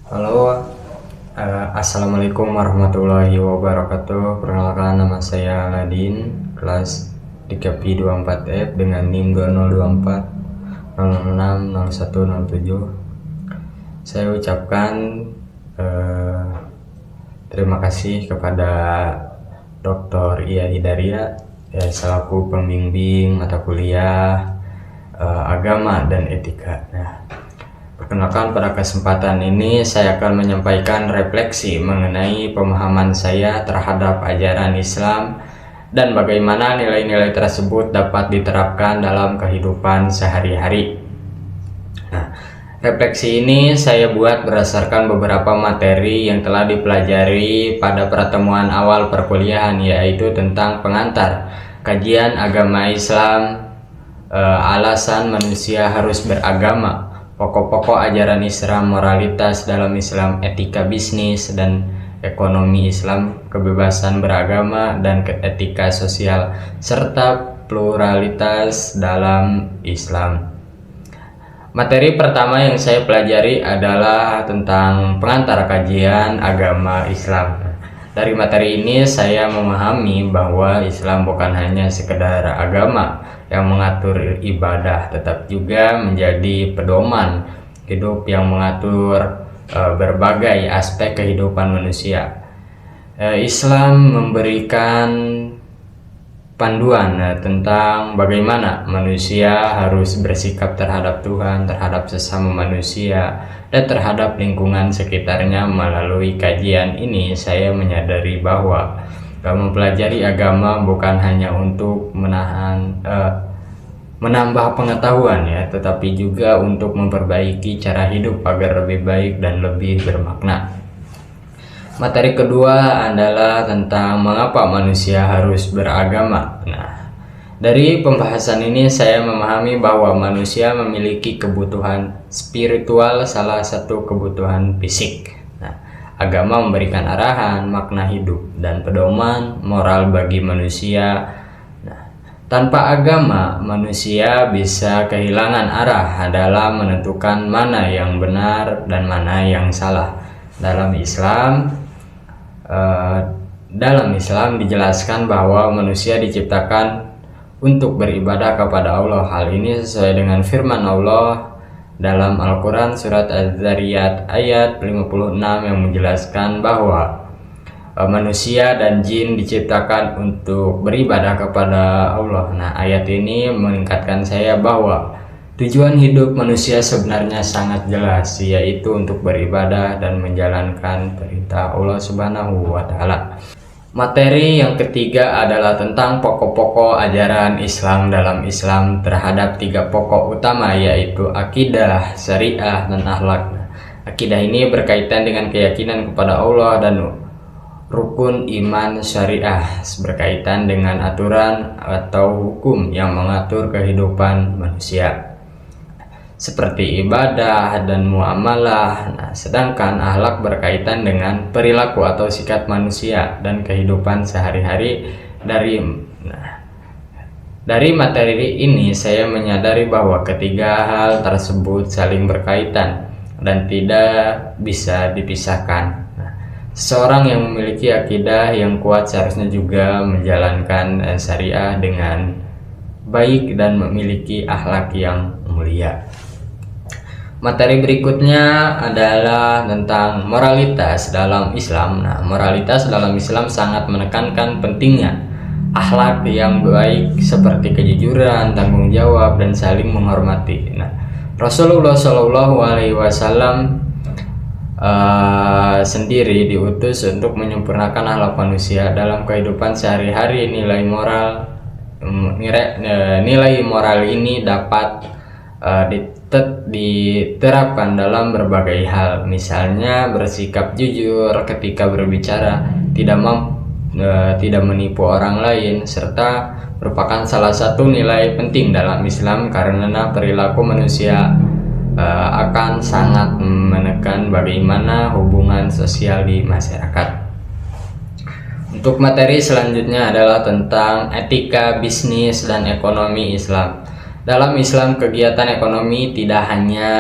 Halo, Assalamualaikum warahmatullahi wabarakatuh. Perkenalkan, nama saya Ladin, kelas di KPI 24F dengan NIM 2024 0060107. Saya ucapkan terima kasih kepada Dr. Iya Hidaria selaku pembimbing mata kuliah agama dan etika. Perkenalkan, pada kesempatan ini saya akan menyampaikan refleksi mengenai pemahaman saya terhadap ajaran Islam dan bagaimana nilai-nilai tersebut dapat diterapkan dalam kehidupan sehari-hari. Refleksi ini saya buat berdasarkan beberapa materi yang telah dipelajari pada pertemuan awal perkuliahan, yaitu tentang pengantar kajian agama Islam, alasan manusia harus beragama, pokok-pokok ajaran Islam, moralitas dalam Islam, etika bisnis dan ekonomi Islam, kebebasan beragama dan etika sosial, serta pluralitas dalam Islam. Materi pertama yang saya pelajari adalah tentang pengantar kajian agama Islam. Dari materi ini saya memahami bahwa Islam bukan hanya sekedar agama yang mengatur ibadah, tetap juga menjadi pedoman hidup yang mengatur berbagai aspek kehidupan manusia. Islam memberikan panduan tentang bagaimana manusia harus bersikap terhadap Tuhan, terhadap sesama manusia, dan terhadap lingkungan sekitarnya. Melalui kajian ini saya menyadari bahwa mempelajari agama bukan hanya untuk menambah pengetahuan tetapi juga untuk memperbaiki cara hidup agar lebih baik dan lebih bermakna. Materi kedua adalah tentang mengapa manusia harus beragama. Dari pembahasan ini saya memahami bahwa manusia memiliki kebutuhan spiritual, salah satu kebutuhan fisik. Agama memberikan arahan, makna hidup, dan pedoman moral bagi manusia. Tanpa agama, manusia bisa kehilangan arah dalam menentukan mana yang benar dan mana yang salah. Dalam Islam dijelaskan bahwa manusia diciptakan untuk beribadah kepada Allah. Hal ini sesuai dengan firman Allah dalam Al-Quran surat Az-Zariyat ayat 56 yang menjelaskan bahwa manusia dan jin diciptakan untuk beribadah kepada Allah. Ayat ini mengingatkan saya bahwa tujuan hidup manusia sebenarnya sangat jelas, yaitu untuk beribadah dan menjalankan perintah Allah Subhanahu wa Ta'ala. Materi yang ketiga adalah tentang pokok-pokok ajaran Islam dalam Islam terhadap tiga pokok utama, yaitu akidah, syariah, dan akhlak. Akidah ini berkaitan dengan keyakinan kepada Allah, dan rukun iman syariah berkaitan dengan aturan atau hukum yang mengatur kehidupan manusia seperti ibadah dan muamalah. Sedangkan akhlak berkaitan dengan perilaku atau sikap manusia dan kehidupan sehari-hari. Dari materi ini saya menyadari bahwa ketiga hal tersebut saling berkaitan dan tidak bisa dipisahkan. Seseorang yang memiliki akidah yang kuat seharusnya juga menjalankan syariah dengan baik dan memiliki akhlak yang mulia. Materi berikutnya adalah tentang moralitas dalam Islam. Moralitas dalam Islam sangat menekankan pentingnya akhlak yang baik seperti kejujuran, tanggung jawab, dan saling menghormati. Rasulullah Shallallahu Alaihi Wasallam sendiri diutus untuk menyempurnakan akhlak manusia dalam kehidupan sehari-hari. Nilai moral ini dapat diterapkan dalam berbagai hal, misalnya bersikap jujur ketika berbicara, tidak menipu orang lain, serta merupakan salah satu nilai penting dalam Islam karena perilaku manusia akan sangat menekan bagaimana hubungan sosial di masyarakat. Untuk materi selanjutnya adalah tentang etika bisnis dan ekonomi Islam. Dalam Islam, kegiatan ekonomi tidak hanya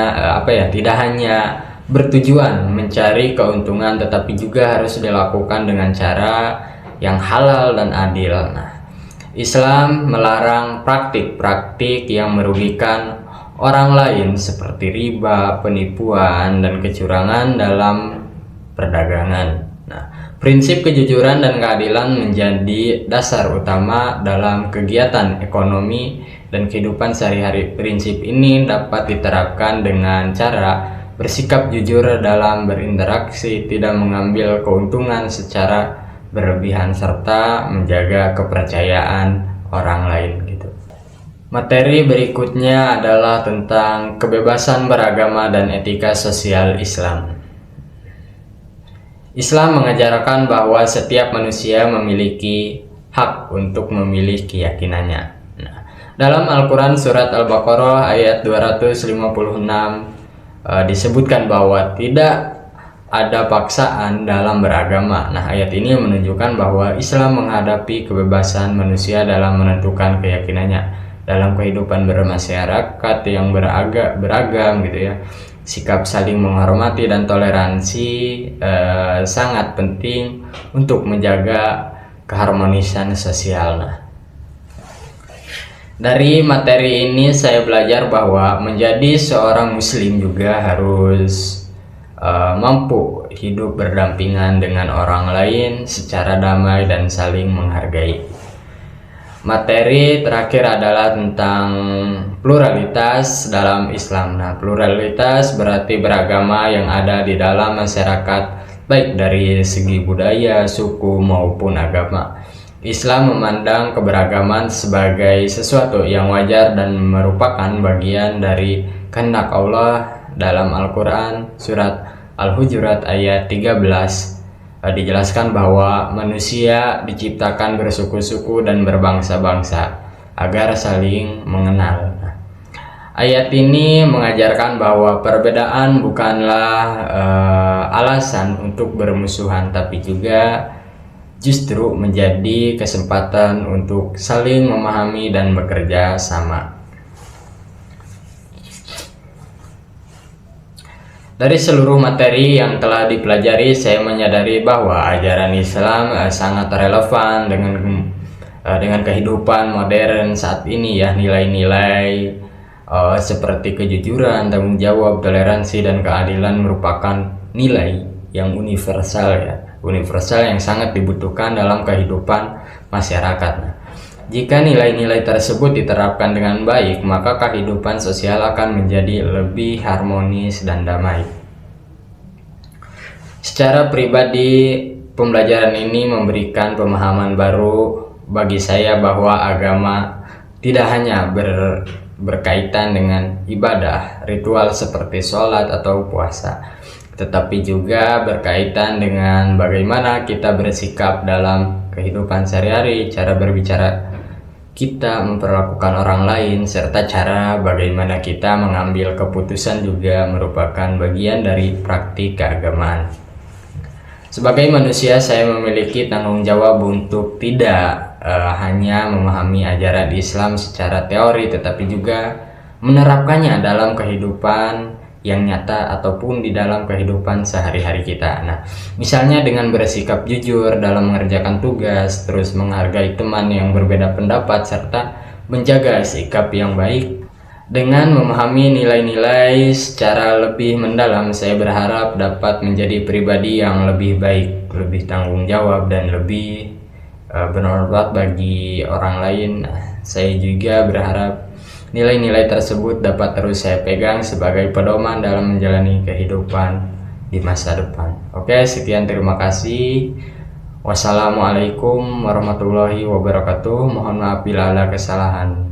bertujuan mencari keuntungan, tetapi juga harus dilakukan dengan cara yang halal dan adil. Nah, Islam melarang praktik-praktik yang merugikan orang lain seperti riba, penipuan, dan kecurangan dalam perdagangan. Nah, prinsip kejujuran dan keadilan menjadi dasar utama dalam kegiatan ekonomi dan kehidupan sehari-hari. Prinsip ini dapat diterapkan dengan cara bersikap jujur dalam berinteraksi, tidak mengambil keuntungan secara berlebihan, serta menjaga kepercayaan orang lain gitu. Materi berikutnya adalah tentang kebebasan beragama dan etika sosial Islam. Islam mengajarkan bahwa setiap manusia memiliki hak untuk memilih keyakinannya. Nah, dalam Al-Quran surat Al-Baqarah ayat 256 disebutkan bahwa tidak ada paksaan dalam beragama. Nah, ayat ini menunjukkan bahwa Islam menghadapi kebebasan manusia dalam menentukan keyakinannya. Dalam kehidupan bermasyarakat yang beragam gitu ya, sikap saling menghormati dan toleransi sangat penting untuk menjaga keharmonisan sosial. Nah, dari materi ini saya belajar bahwa menjadi seorang muslim juga harus mampu hidup berdampingan dengan orang lain secara damai dan saling menghargai. Materi terakhir adalah tentang pluralitas dalam Islam. Nah, pluralitas berarti beragama yang ada di dalam masyarakat, baik dari segi budaya, suku, maupun agama. Islam memandang keberagaman sebagai sesuatu yang wajar dan merupakan bagian dari kehendak Allah. Dalam Al-Quran surat Al-Hujurat ayat 13 dijelaskan bahwa manusia diciptakan bersuku-suku dan berbangsa-bangsa agar saling mengenal. Ayat ini mengajarkan bahwa perbedaan bukanlah alasan untuk bermusuhan, tapi juga justru menjadi kesempatan untuk saling memahami dan bekerja sama. Dari seluruh materi yang telah dipelajari, saya menyadari bahwa ajaran Islam sangat relevan dengan kehidupan modern saat ini ya. Nilai-nilai seperti kejujuran, tanggung jawab, toleransi, dan keadilan merupakan nilai yang universal ya, universal yang sangat dibutuhkan dalam kehidupan masyarakat. Nah, jika nilai-nilai tersebut diterapkan dengan baik, maka kehidupan sosial akan menjadi lebih harmonis dan damai. Secara pribadi, pembelajaran ini memberikan pemahaman baru bagi saya bahwa agama tidak hanya berkaitan dengan ibadah, ritual seperti sholat atau puasa, tetapi juga berkaitan dengan bagaimana kita bersikap dalam kehidupan sehari-hari, cara berbicara kita, memperlakukan orang lain, serta cara bagaimana kita mengambil keputusan juga merupakan bagian dari praktik keagamaan. Sebagai manusia, saya memiliki tanggung jawab untuk tidak hanya memahami ajaran Islam secara teori, tetapi juga menerapkannya dalam kehidupan yang nyata ataupun di dalam kehidupan sehari-hari kita. Nah, misalnya dengan bersikap jujur dalam mengerjakan tugas, terus menghargai teman yang berbeda pendapat, serta menjaga sikap yang baik. Dengan memahami nilai-nilai secara lebih mendalam, saya berharap dapat menjadi pribadi yang lebih baik, lebih tanggung jawab, dan lebih bermanfaat bagi orang lain. Nah, saya juga berharap nilai-nilai tersebut dapat terus saya pegang sebagai pedoman dalam menjalani kehidupan di masa depan. Oke, sekian, terima kasih. Wassalamualaikum warahmatullahi wabarakatuh. Mohon maaf bila ada kesalahan.